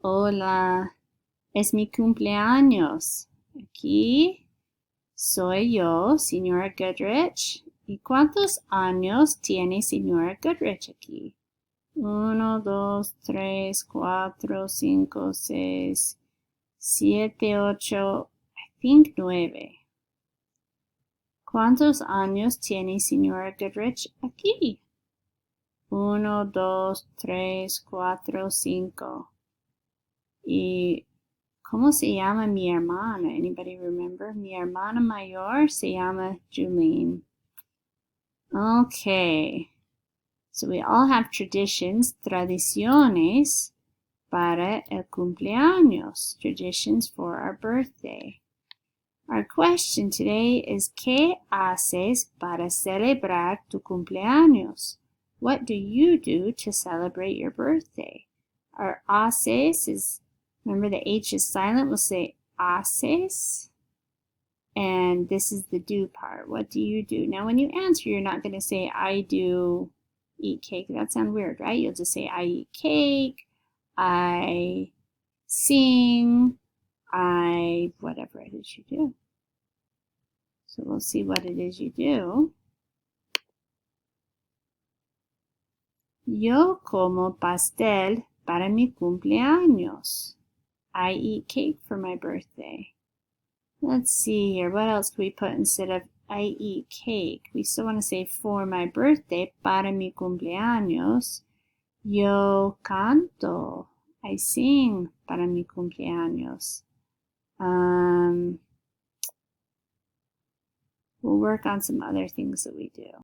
Hola, es mi cumpleaños. Aquí soy yo, señora Goodrich. ¿Y cuántos años tiene señora Goodrich aquí? 1, 2, 3, 4, 5, 6, 7, 8, I think 9. ¿Cuántos años tiene señora Goodrich aquí? 1, 2, 3, 4, 5. ¿Y cómo se llama mi hermana? Anybody remember? Mi hermana mayor se llama Julene. Okay. So we all have traditions, tradiciones para el cumpleaños, traditions for our birthday. Our question today is, ¿qué haces para celebrar tu cumpleaños? What do you do to celebrate your birthday? Our haces is, remember the H is silent, we'll say haces. And this is the do part. What do you do? Now when you answer, you're not going to say, I do eat cake. That sounds weird, right? You'll just say, I eat cake, I sing, I whatever it is you do. So we'll see what it is you do. Yo como pastel para mi cumpleaños. I eat cake for my birthday. Let's see here. What else can we put instead of I eat cake? We still want to say for my birthday, para mi cumpleaños. Yo canto. I sing para mi cumpleaños. We'll work on some other things that we do.